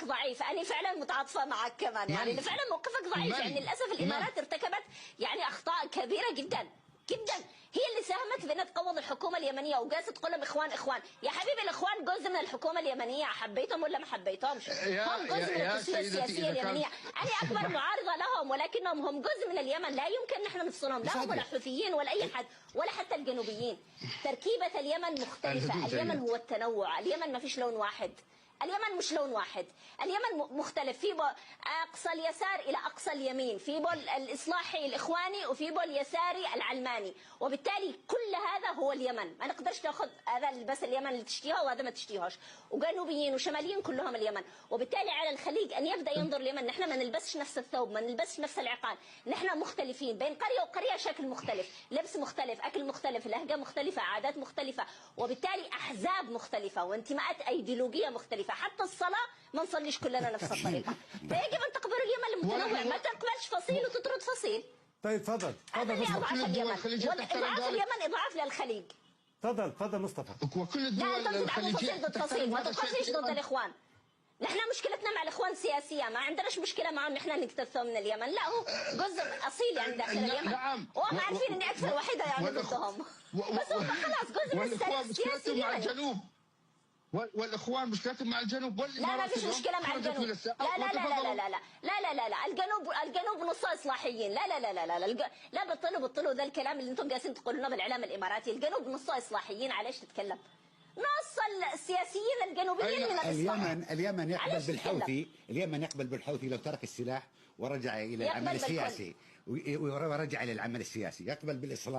ضعيف، انا فعلا متعاطفه معك كمان، يعني فعلا موقفك ضعيف، يعني للاسف الامارات ارتكبت يعني اخطاء كبيره جدا جدا، هي اللي ساهمت بانها تقوض الحكومه اليمنيه وجالسه تقول لهم اخوان اخوان. يا حبيبي الاخوان جزء من الحكومه اليمنيه، حبيتهم ولا ما حبيتهمش؟ هم جزء من التسويه السياسيه اليمنيه، انا اكبر معارضه لهم، ولكنهم هم جزء من اليمن، لا يمكن نحن نفصلهم، لا هم ولا الحوثيين ولا اي حد ولا حتى الجنوبيين. تركيبه اليمن مختلفه، اليمن هو التنوع، اليمن ما فيش لون واحد، اليمن مش لون واحد، اليمن مختلف، في اقصى اليسار الى اقصى اليمين، في بول الاصلاحي الاخواني وفي بول اليساري العلماني، وبالتالي كل هذا هو اليمن، ما نقدرش ناخذ هذا بس اليمن اللي تشتيها وهذا ما تشتيهاش، وجنوبيين وشماليين كلهم اليمن، وبالتالي على الخليج ان يبدا ينظر اليمن، نحن ما نلبسش نفس الثوب، ما نلبسش نفس العقال، نحن مختلفين بين قريه وقريه، شكل مختلف، لبس مختلف، اكل مختلف، لهجه مختلفه، عادات مختلفه، وبالتالي احزاب مختلفه وانتماءات ايديولوجيه مختلفه، حتى الصلاه ما نصليش كلنا نفس الطريقه، فيجب ان تقبل اليمن المتنوع، ما تقبلش فصيل وتطرد فصيل. طيب تفضل تفضل اضعاف اليمن، واضعاف اليمن اضعاف للخليج. تفضل مصطفى. وكل الدول لا انت بتدعم فصيل ضد فصيل، ما تقفش ضد الاخوان. نحن مشكلتنا مع الاخوان سياسيه، ما عندناش مشكله معهم نحن نجتثهم من اليمن، لا هو جزء اصيل يعني داخل اليمن. نعم، وهم عارفين اني اكثر وحيده يعني ضدهم، بس هم خلاص جزء من السياسه مع الجنوب، والاخوان مشكلتهم مع الجنوب لا ما فيش مشكله مع الجنوب، لا لا لا لا لا لا لا لا لا لا الجنوب نص اصلاحيين، لا لا لا لا لا لا بطلوا ذا الكلام اللي انتم جالسين تقولونه بالاعلام الاماراتي، الجنوب نص اصلاحيين، عليش تتكلم؟ نص السياسيين الجنوبيين من الاصلاح. اليمن يقبل بالحوثي، اليمن يقبل بالحوثي لو ترك السلاح ورجع الى العمل السياسي، ورجع الى العمل السياسي، يقبل بالاصلاح.